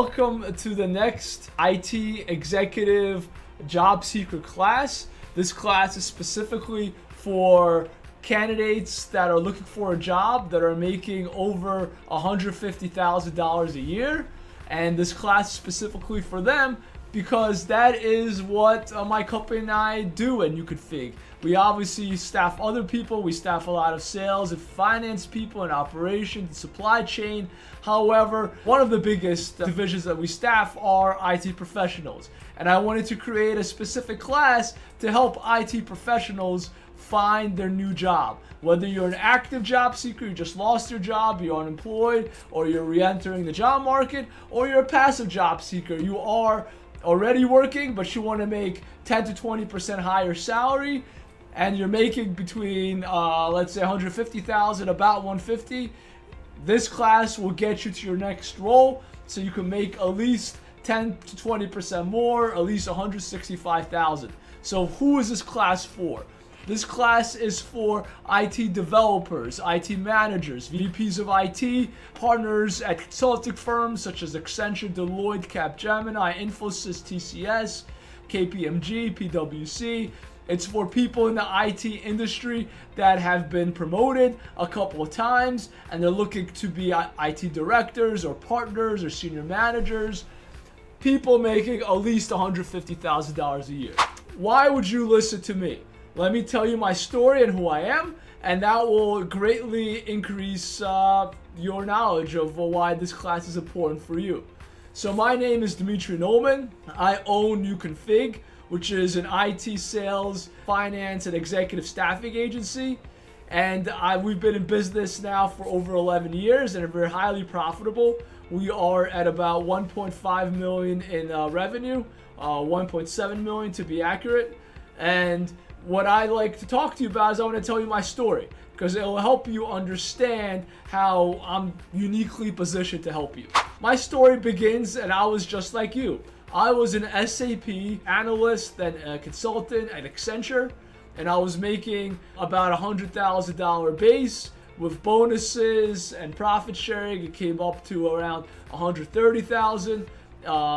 Welcome to the next IT executive job seeker class. This class is specifically for candidates that are looking for a job that are making over $150,000 a year. And this class is specifically for them because that is what my company and I do at NuConfig. We obviously staff other people. We staff a lot of sales and finance people and operations and supply chain. However, one of the biggest divisions that we staff are IT professionals. And I wanted to create a specific class to help IT professionals find their new job. Whether you're an active job seeker, you just lost your job, you're unemployed, or you're re-entering the job market, or you're a passive job seeker, you are already working, but you want to make 10 to 20% higher salary, and you're making between, let's say 150,000, about 150. This class will get you to your next role, so you can make at least 10 to 20% more, at least 165,000. So who is this class for? This class is for IT developers, IT managers, VPs of IT, partners at consulting firms such as Accenture, Deloitte, Capgemini, Infosys, TCS, KPMG, PwC. It's for people in the IT industry that have been promoted a couple of times and they're looking to be IT directors or partners or senior managers. People making at least $150,000 a year. Why would you listen to me? Let me tell you my story and who I am, and that will greatly increase your knowledge of why this class is important for you. So my name is Dmitry Nulman. I own NuConfig, which is an IT sales, finance, and executive staffing agency. And we've been in business now for over 11 years and are very highly profitable. We are at about 1.5 million in revenue, 1.7 million to be accurate. And what I like to talk to you about is I want to tell you my story because it will help you understand how I'm uniquely positioned to help you. My story begins, and I was just like you. I was an SAP analyst and a consultant at Accenture, and I was making about $100,000 base with bonuses and profit sharing. It came up to around 130,000.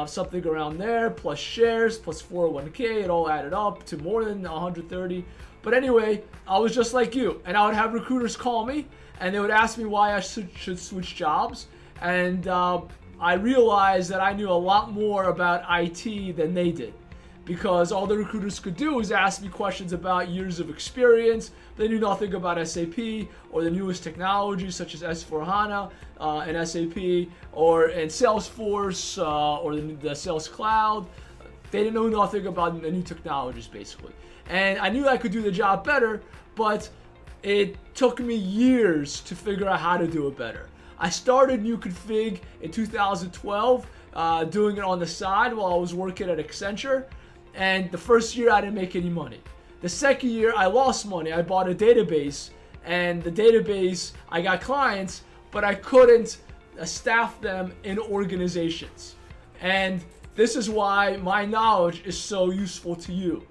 Something around there, plus shares, plus 401k, it all added up to more than 130. But anyway, I was just like you, and I would have recruiters call me, and they would ask me why I should switch jobs, and I realized that I knew a lot more about IT than they did, because all the recruiters could do was ask me questions about years of experience. They knew nothing about SAP or the newest technologies such as S4HANA and SAP or in Salesforce or the Sales Cloud. They didn't know nothing about the new technologies basically. And I knew I could do the job better, but it took me years to figure out how to do it better. I started NuConfig in 2012, doing it on the side while I was working at Accenture. And the first year I didn't make any money. The second year I lost money. I bought a database, and the database, I got clients, but I couldn't staff them in organizations. And this is why my knowledge is so useful to you.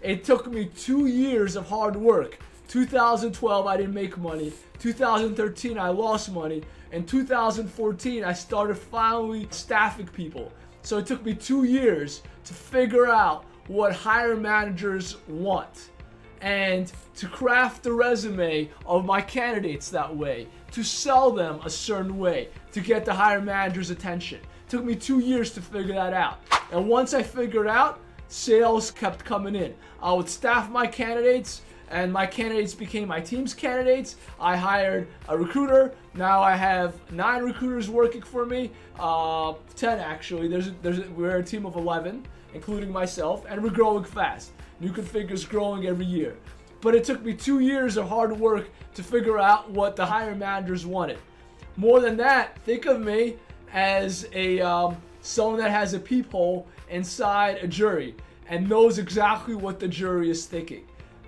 It took me 2 years of hard work. 2012 I didn't make money. 2013 I lost money. In 2014 I started finally staffing people. So it took me 2 years to figure out what hiring managers want and to craft the resume of my candidates that way, to sell them a certain way, to get the hiring manager's attention. It took me 2 years to figure that out. And once I figured out, sales kept coming in. I would staff my candidates, and my candidates became my team's candidates. I hired a recruiter. Now I have 9 recruiters working for me, 10 actually. We're a team of 11, including myself, and we're growing fast. NuConfig is growing every year. But it took me 2 years of hard work to figure out what the hiring managers wanted. More than that, think of me as someone that has a peephole inside a jury and knows exactly what the jury is thinking.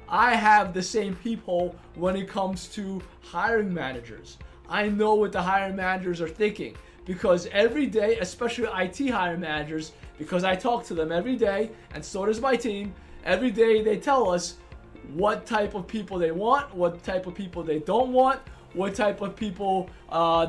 I have the same peephole when it comes to hiring managers. I know what the hiring managers are thinking because every day, especially IT hiring managers, because I talk to them every day, and so does my team, every day they tell us what type of people they want, what type of people they don't want, what type of people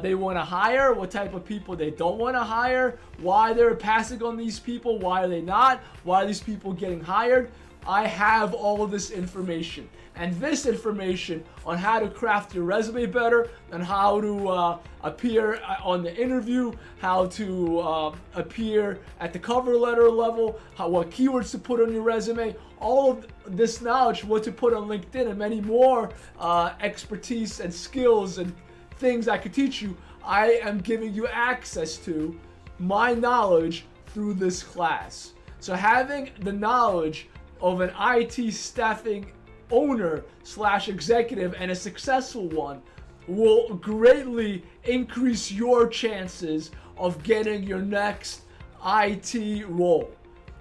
they want to hire, what type of people they don't want to hire, why they're passing on these people, why are they not, why are these people getting hired. I have all of this information. And this information on how to craft your resume better, and how to appear on the interview, how to appear at the cover letter level, what keywords to put on your resume, all of this knowledge, what to put on LinkedIn, and many more expertise and skills and things I could teach you, I am giving you access to my knowledge through this class. So having the knowledge of an IT staffing owner / executive, and a successful one, will greatly increase your chances of getting your next IT role,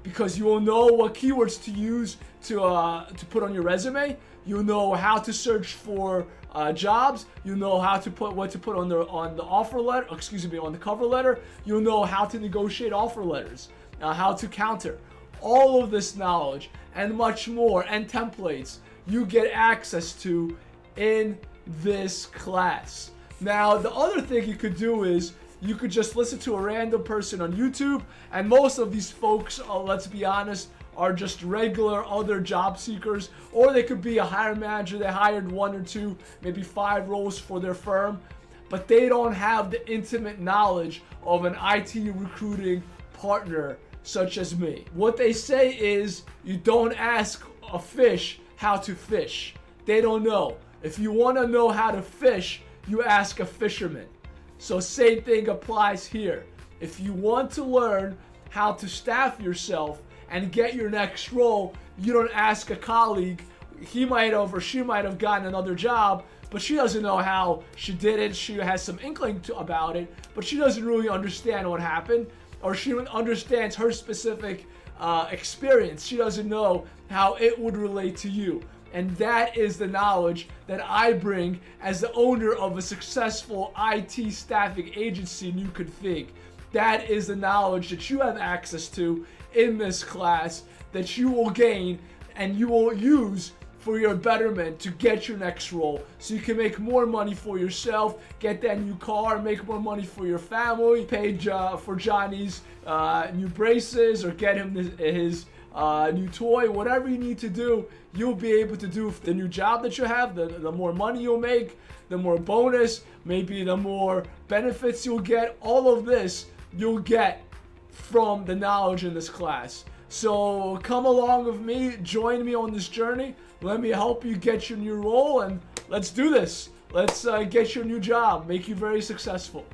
because you will know what keywords to use to put on your resume. You know how to search for jobs. You know how to put what to put on the offer letter. On the cover letter. You know how to negotiate offer letters. How to counter. All of this knowledge and much more, and templates, you get access to in this class. Now, the other thing you could do is you could just listen to a random person on YouTube, and most of these folks, let's be honest, are just regular other job seekers, or they could be a hiring manager. They hired 1 or 2, maybe 5 roles for their firm, but they don't have the intimate knowledge of an IT recruiting partner such as me. What they say is, you don't ask a fish how to fish. They don't know. If you want to know how to fish, you ask a fisherman. So same thing applies here. If you want to learn how to staff yourself and get your next role, you don't ask a colleague. He might have or she might have gotten another job, but she doesn't know how she did it. She has some inkling about it, but she doesn't really understand what happened, or she understands her specific experience. She doesn't know how it would relate to you. And that is the knowledge that I bring as the owner of a successful IT staffing agency, New Config. That is the knowledge that you have access to in this class, that you will gain and you will use for your betterment to get your next role, so you can make more money for yourself, get that new car, make more money for your family, pay for Johnny's new braces, or get him his new toy. Whatever you need to do, you'll be able to do. The new job that you have, the more money you'll make, the more bonus, maybe the more benefits you'll get. All of this you'll get from the knowledge in this class. So come along with me, join me on this journey. Let me help you get your new role, and let's do this. Let's get your new job, make you very successful.